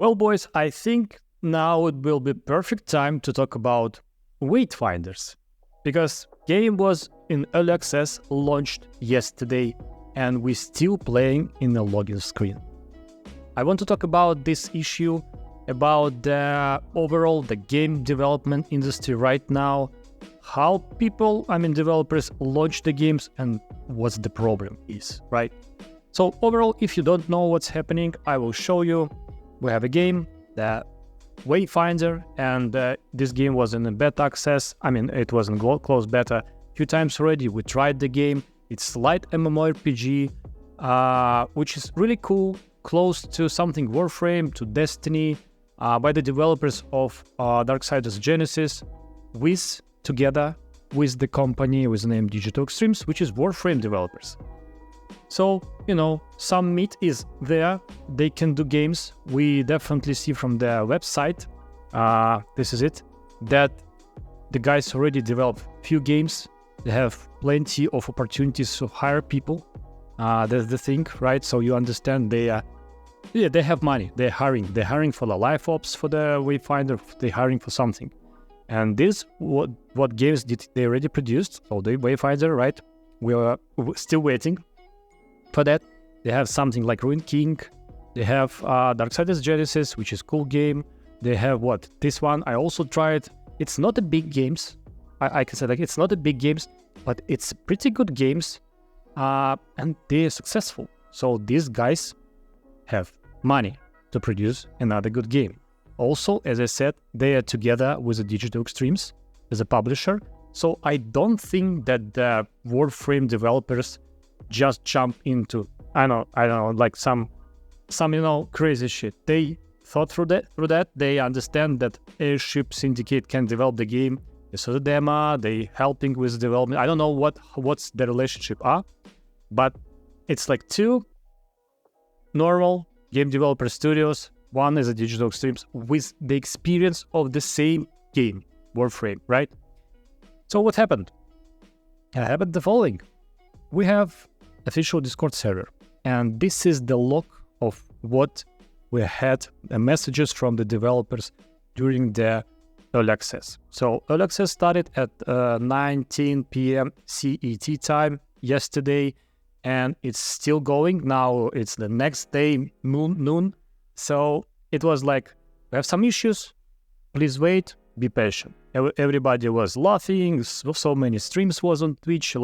Well, boys, I think now it will be perfect time to talk about Wayfinders, because game was in early access, launched yesterday, and we're still playing in the login screen. I want to talk about this issue, about the game development industry right now, how developers launch the games, and what the problem is, right? So overall, if you don't know what's happening, I will show you. We have a game, the Wayfinder, and this game was in a beta access. It was in closed beta a few times already. We tried the game. It's light mmorpg, which is really cool, close to something Warframe, to Destiny, by the developers of Darksiders Genesis, together with the company with the name Digital Extremes, which is Warframe developers. So, some meat is there. They can do games. We definitely see from their website, this is it, that the guys already developed few games. They have plenty of opportunities to hire people. That's the thing, right? So you understand they have money. They're hiring for the live ops, for the Wayfinder. They're hiring for something. And this, what games did they already produced? So the Wayfinder, right? We're still waiting for that. They have something like Ruined King. They have Darksiders Genesis, which is cool game. They have this one I also tried. It's not a big games. I can say it's not a big games, but it's pretty good games, and they're successful. So these guys have money to produce another good game. Also, as I said, they are together with the Digital Extremes as a publisher. So I don't think that the Warframe developers just jump into some crazy shit. They thought through that. They understand that Airship Syndicate can develop the game. They saw the demo. They helping with development. I don't know what's the relationship are, but it's like two normal game developer studios. One is a Digital Extremes with the experience of the same game, Warframe, right? So what happened? It happened the following. We have official Discord server, and this is the log of what we had, the messages from the developers during the early access. So early access started at 19 p.m. CET time yesterday, and it's still going. Now it's the next day, noon. So it was like, we have some issues, please wait, be patient. Everybody was laughing, so many streams was on Twitch,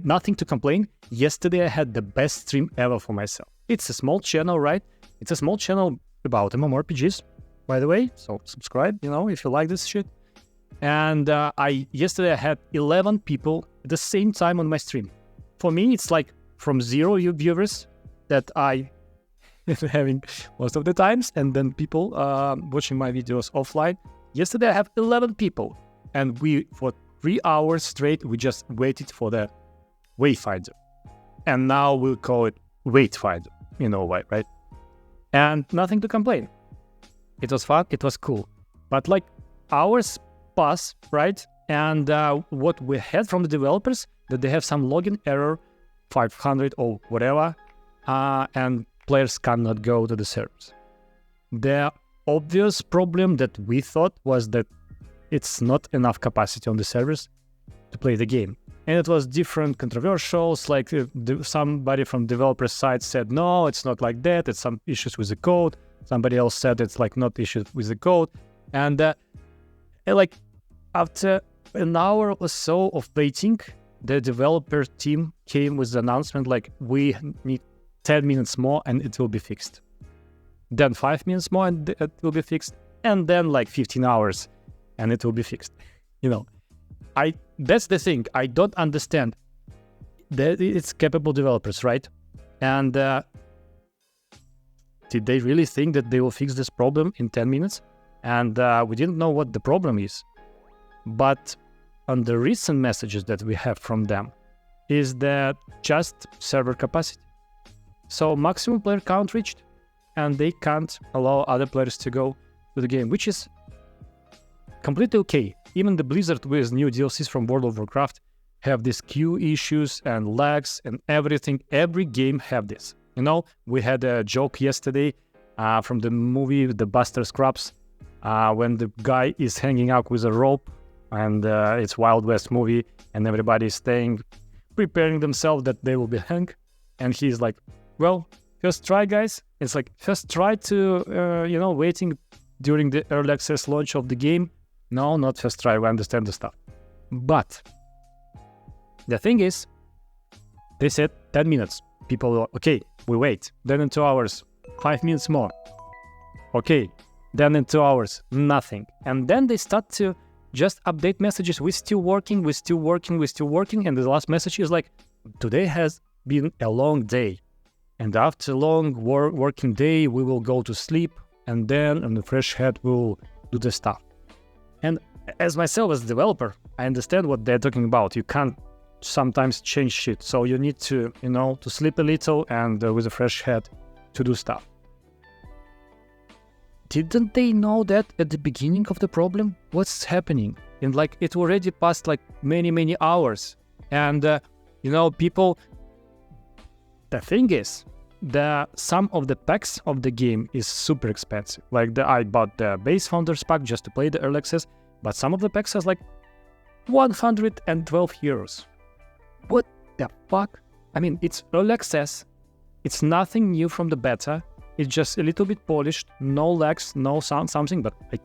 nothing to complain. Yesterday I had the best stream ever for myself. It's a small channel, right? It's a small channel about mmorpgs, by the way, so subscribe, if you like this shit. And yesterday I had 11 people at the same time on my stream. For me, it's like from 0 viewers that I having most of the times, and then people watching my videos offline. Yesterday I have 11 people, and for 3 hours straight, we just waited for the Wayfinder. And now we'll call it WAITFINDER. You know why, right? And nothing to complain. It was fun, it was cool. But hours pass, right? And what we had from the developers, that they have some login error, 500 or whatever, and players cannot go to the servers. The obvious problem that we thought was that it's not enough capacity on the servers to play the game. And it was different controversials, somebody from developer side said, no, it's not like that, it's some issues with the code. Somebody else said it's not issues with the code. And after an hour or so of waiting, the developer team came with the announcement we need 10 minutes more and it will be fixed. Then 5 minutes more and it will be fixed. And then 15 hours and it will be fixed. That's the thing. I don't understand. It's capable developers, right? And did they really think that they will fix this problem in 10 minutes? And we didn't know what the problem is. But on the recent messages that we have from them is that just server capacity. So maximum player count reached, and they can't allow other players to go to the game, which is completely okay. Even the Blizzard with new DLCs from World of Warcraft have these queue issues and lags and everything. Every game have this. We had a joke yesterday from the movie The Buster Scrubs, when the guy is hanging out with a rope, and it's Wild West movie, and everybody is preparing themselves that they will be hanged, and he's like, well, first try, guys. It's like, first try to, waiting during the early access launch of the game. No, not first try, we understand the stuff. But the thing is, they said 10 minutes. People were, okay, we wait. Then in 2 hours, 5 minutes more. Okay, then in 2 hours, nothing. And then they start to just update messages. We're still working. And the last message is like, today has been a long day. And after a long working day, we will go to sleep. And then on the fresh head, we'll do the stuff. And as myself, as a developer, I understand what they're talking about. You can't sometimes change shit. So you need to, to sleep a little and with a fresh head to do stuff. Didn't they know that at the beginning of the problem? What's happening? And like, it already passed like many hours. And, people, the thing is, some of the packs of the game is super expensive. Like I bought the base Founders pack just to play the early access, but some of the packs has like 112 euros. What the fuck? I mean, it's early access. It's nothing new from the beta. It's just a little bit polished, no lags, no sound, something, but I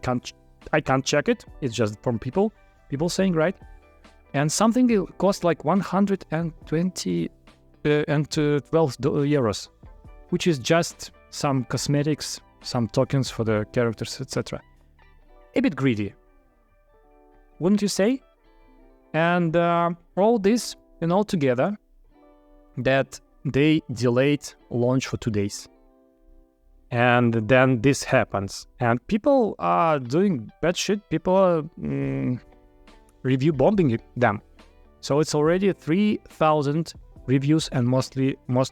can't check it. It's just from people saying, right? And something it cost like 120 and 12 euros, which is just some cosmetics, some tokens for the characters, etc. A bit greedy, wouldn't you say? And all this, together, that they delayed launch for 2 days. And then this happens. And people are doing bad shit. People are review bombing them. So it's already 3,000 reviews, and most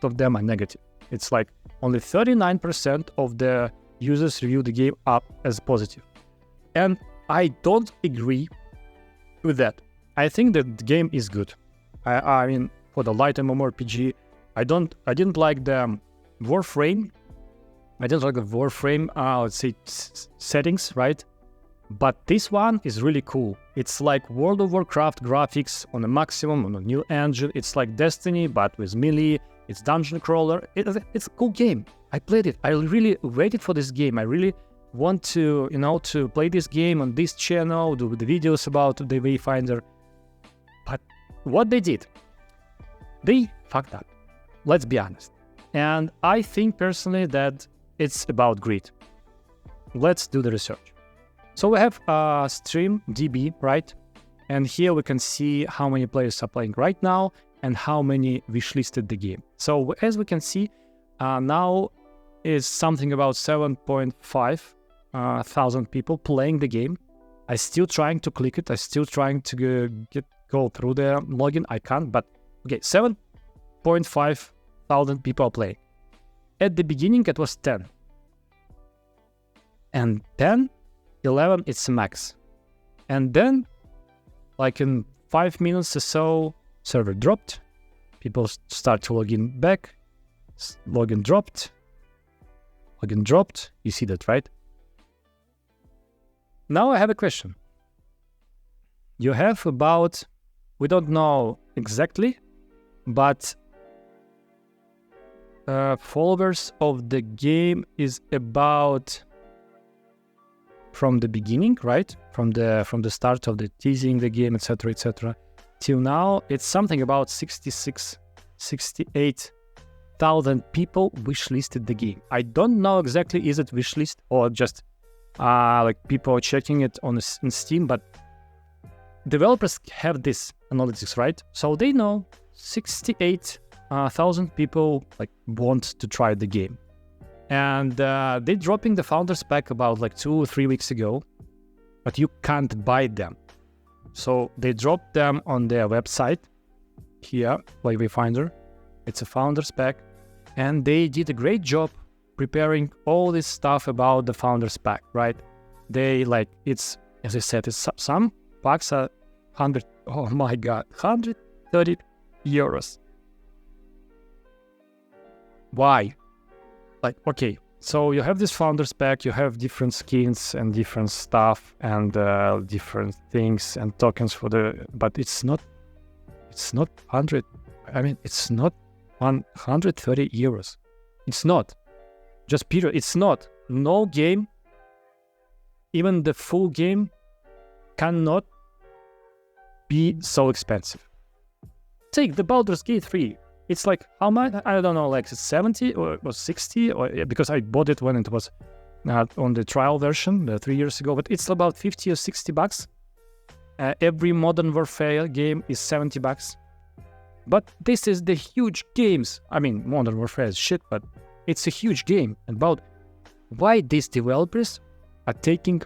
of them are negative. It's like only 39% of the users review the game up as positive. And I don't agree with that. I think that the game is good. I mean, for the light mmorpg, I didn't like the Warframe. I didn't like the Warframe, let's say, settings, right? But this one is really cool. It's like World of Warcraft graphics on a maximum, on a new engine. It's like Destiny, but with melee. It's dungeon crawler. It's a cool game. I played it. I really waited for this game. I really want to, to play this game on this channel, do the videos about the Wayfinder. But what they did, they fucked up. Let's be honest. And I think personally that it's about greed. Let's do the research. So we have StreamDB, right? And here we can see how many players are playing right now and how many wishlisted the game. So as we can see, now is something about 7.5 thousand people playing the game. I'm still trying to click it. I'm still trying to go through the login. I can't, but okay, 7.5 thousand people are playing. At the beginning, it was 10. And 10, 11, it's max. And then, like in 5 minutes or so, server dropped. People start to log in back. Login dropped. You see that, right? Now I have a question. You have about, we don't know exactly, but followers of the game is about from the beginning, right? From the start of the teasing the game, etc., till now, it's something about 68,000 people wishlisted the game. I don't know exactly, is it wishlist or just like people checking it on Steam, but developers have this analytics, right? So they know 68,000 people like want to try the game. And they're dropping the Founders Pack about like 2 or 3 weeks ago, but you can't buy them. So they dropped them on their website here, like Wayfinder. It's a Founders Pack, and they did a great job preparing all this stuff about the Founders Pack, right? They like, it's, as I said, it's some packs are 100, oh my god, 130 euros. Why? Like, okay, So you have this founder's pack, you have different skins and different stuff and different things and tokens for the, but it's not 100. I mean, it's not 130 euros. It's not. Just period. It's not. No game, even the full game, cannot be so expensive. Take the Baldur's Gate 3. It's like, how much? I don't know, like 70 or 60, or because I bought it when it was on the trial version 3 years ago, but it's about 50 or 60 bucks. Every Modern Warfare game is 70 bucks. But this is the huge games. I mean, Modern Warfare is shit, but it's a huge game. About why these developers are taking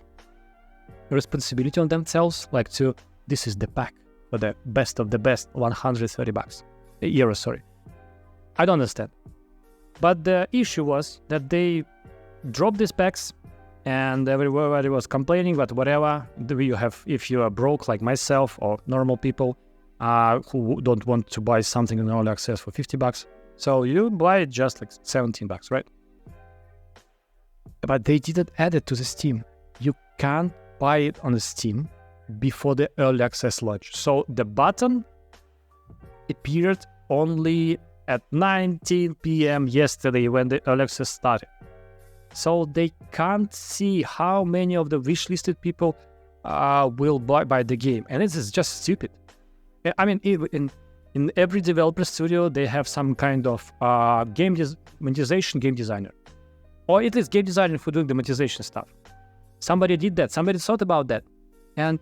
responsibility on themselves, like this is the pack for the best of the best, 130 bucks. Euros, sorry. I don't understand. But the issue was that they dropped these packs and everybody was complaining, but whatever you have, if you are broke like myself or normal people who don't want to buy something in early access for 50 bucks, so you buy it just like 17 bucks, right? But they didn't add it to the Steam. You can't buy it on the Steam before the early access launch. So the button appeared only at 19 p.m. yesterday when the early access started. So they can't see how many of the wishlisted people will buy the game. And this is just stupid. I mean, in every developer studio, they have some kind of monetization game designer. Or at least game designer for doing the monetization stuff. Somebody did that. Somebody thought about that. And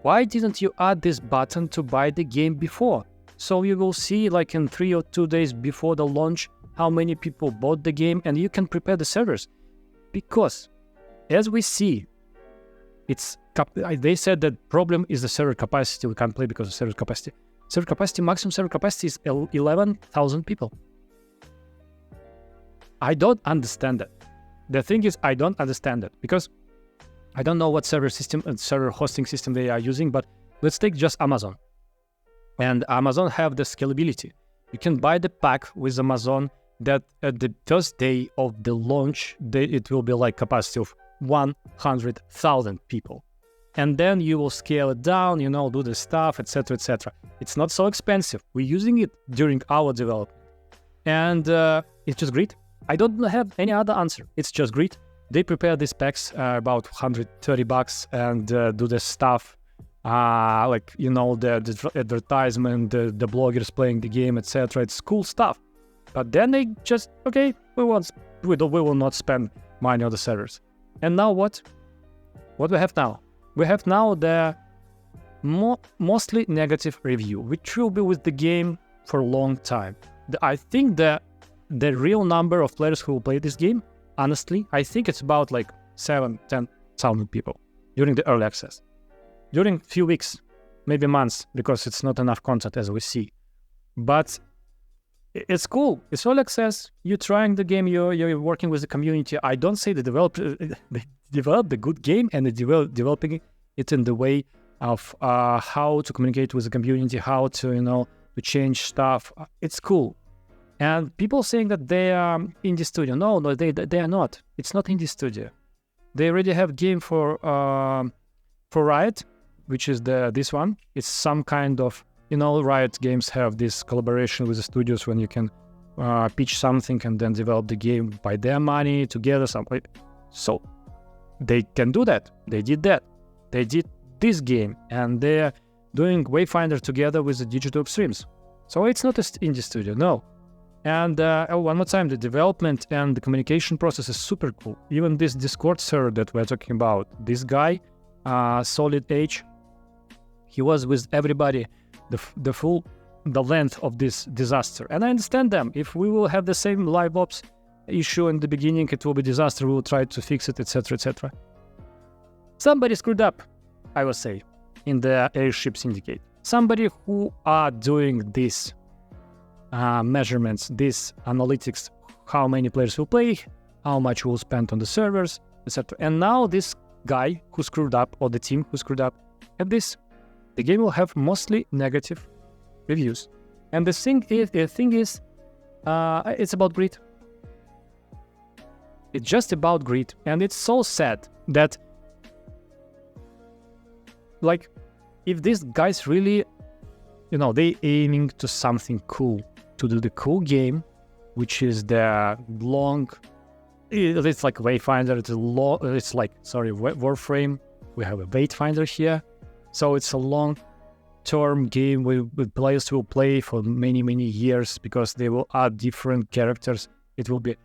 why didn't you add this button to buy the game before? So you will see like in 3 or 2 days before the launch how many people bought the game, and you can prepare the servers. Because as we see, they said that problem is the server capacity. We can't play because of server capacity. Maximum server capacity is 11,000 people. I don't understand that. The thing is, I don't understand that because I don't know what server hosting system they are using, but let's take just Amazon. And Amazon have the scalability. You can buy the pack with Amazon that at the first day of the launch, it will be like capacity of 100,000 people. And then you will scale it down, do the stuff, etc., etc. It's not so expensive. We're using it during our development. And it's just great. I don't have any other answer. It's just great. They prepare these packs about 130 bucks and do the stuff. The advertisement, the bloggers playing the game, etc. It's cool stuff. But then they just, okay, we will not spend money on the servers. And now what? What we have now? We have now the mostly negative review, which will be with the game for a long time. I think the real number of players who will play this game, honestly, I think it's about like 7,000-10,000 people during the early access. During a few weeks, maybe months, because it's not enough content as we see. But it's cool. It's all access. You're trying the game. You're working with the community. I don't say the developer they developed a good game and they're developing it in the way of how to communicate with the community, how to to change stuff. It's cool. And people saying that they are indie studio. No, they are not. It's not indie studio. They already have game for Riot, which is this one. It's some kind of, Riot games have this collaboration with the studios when you can pitch something and then develop the game by their money together. So they can do that. They did that. They did this game, and they're doing Wayfinder together with the Digital Extremes. So it's not an indie studio, no. And one more time, the development and the communication process is super cool. Even this Discord server that we're talking about, this guy, Solid H, he was with everybody the length of this disaster. And I understand them. If we will have the same live ops issue in the beginning, it will be disaster. We will try to fix it, etc., etc. Somebody screwed up, I will say, in the Airship Syndicate. Somebody who are doing this measurements, this analytics, how many players will play, how much will spend on the servers, etc. And now this guy who screwed up, or the team who screwed up, and the game will have mostly negative reviews. And the thing is, it's about greed. It's just about greed. And it's so sad that, like, if these guys really, they aiming to something cool, to do the cool game, which is the long, it's like Wayfinder, it's like, Warframe. We have a WAITFINDER here. So it's a long-term game with players will play for many, many years because they will add different characters. It will be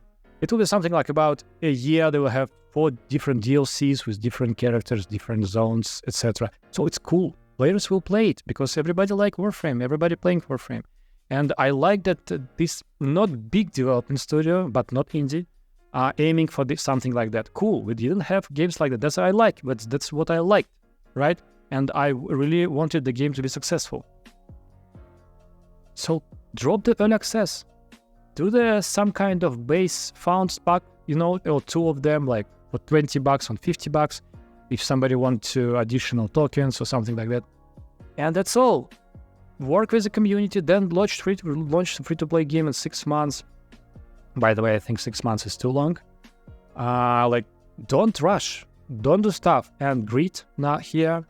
something like about a year. They will have 4 different DLCs with different characters, different zones, etc. So it's cool. Players will play it because everybody like Warframe. Everybody playing Warframe. And I like that this not big development studio, but not indie, are aiming for something like that. Cool. We didn't have games like that. That's what I like. But that's what I liked, right? And I really wanted the game to be successful. So drop the early access. Do some kind of base found pack, or 2 of them, like for $20 or $50, if somebody wants additional tokens or something like that. And that's all. Work with the community, then launch free-to-play game in 6 months. By the way, I think 6 months is too long. Don't rush. Don't do stuff. And greed not here.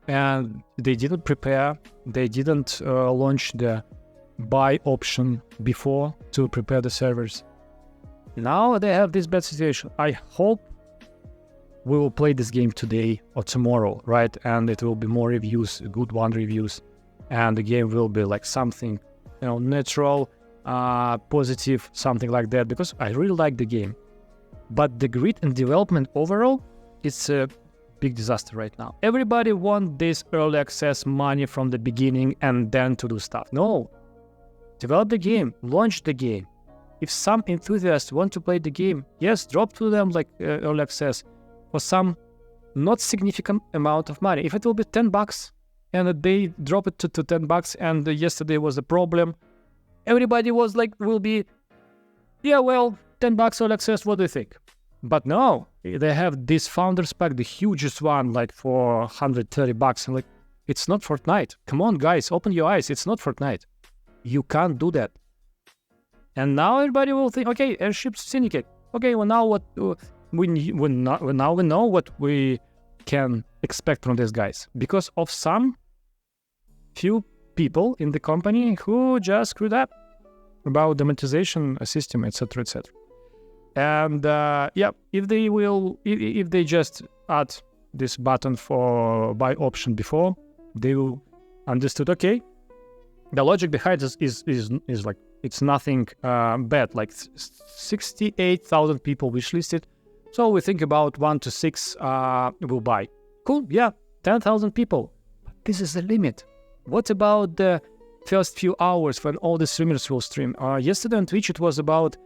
And they didn't prepare. They didn't launch the buy option before to prepare the servers. Now they have this bad situation. I hope we will play this game today or tomorrow, right? And it will be more reviews, good reviews. And the game will be like something, natural, positive, something like that, because I really like the game. But the grid and development overall, it's a big disaster right now. Everybody wants this early access money from the beginning and then to do stuff. No. Develop the game, launch the game. If some enthusiasts want to play the game, yes, drop to them like early access for some not significant amount of money. If it will be $10 and they drop it to $10 and yesterday was a problem, everybody was like, will be, yeah, well, $10 early access, what do you think? But no, they have this Founders Pack, the hugest one, like for $130. And like, it's not Fortnite. Come on, guys, open your eyes. It's not Fortnite. You can't do that. And now everybody will think, okay, Airship Syndicate. Okay, well now what we know what we can expect from these guys because of some few people in the company who just screwed up about the monetization system, etc., etc. And if they just add this button for buy option before, they will understood, okay, the logic behind this is like, it's nothing bad, like 68,000 people wishlisted. So we think about 1 to 6 will buy. Cool, yeah, 10,000 people. But this is the limit. What about the first few hours when all the streamers will stream? Yesterday on Twitch, it was about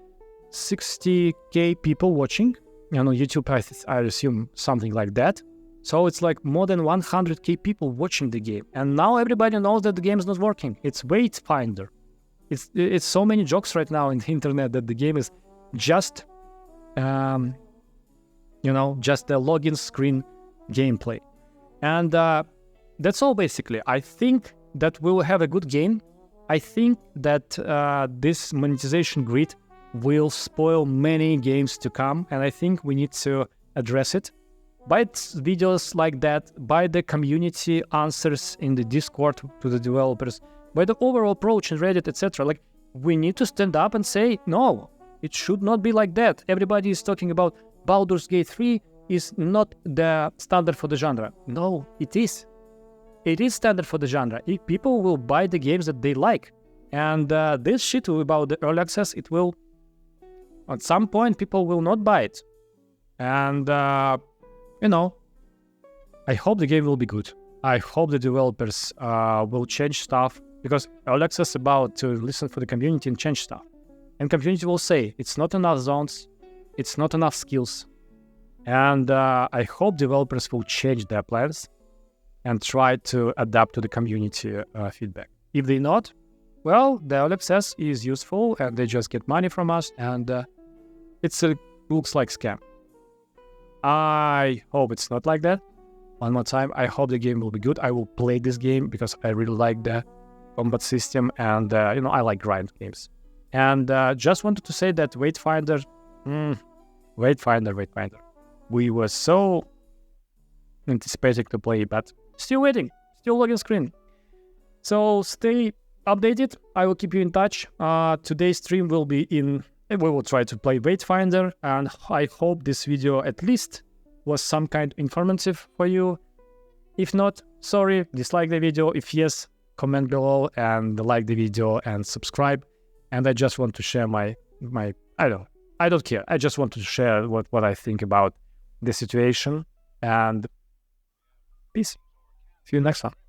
60K people watching. On YouTube, I assume something like that. So it's like more than 100K people watching the game. And now everybody knows that the game is not working. It's WAITFINDER. It's so many jokes right now in the internet that the game is just, just the login screen gameplay. And that's all basically. I think that we will have a good game. I think that this monetization grid will spoil many games to come. And I think we need to address it. By videos like that, by the community answers in the Discord to the developers, by the overall approach in Reddit, etc. Like, we need to stand up and say, no, it should not be like that. Everybody is talking about Baldur's Gate 3 is not the standard for the genre. No, it is. It is standard for the genre. If people will buy the games that they like. And this shit about the early access, it will, at some point, people will not buy it. And, I hope the game will be good. I hope the developers will change stuff, because early access is about to listen for the community and change stuff. And community will say, it's not enough zones, it's not enough skills. And I hope developers will change their plans and try to adapt to the community feedback. If they not, well, the early access is useful and they just get money from us, and it looks like scam. I hope it's not like that. One more time, I hope the game will be good. I will play this game because I really like the combat system, and I like grind games. And just wanted to say that WAITFINDER, Wayfinder. We were so anticipating to play, but still waiting, still login screen. So stay updated. I will keep you in touch. Today's stream will be in. We will try to play Wayfinder, and I hope this video at least was some kind informative for you. If not, sorry, dislike the video. If yes, comment below and like the video and subscribe. And I just want to share my I don't care. I just want to share what I think about the situation. And peace. See you next time.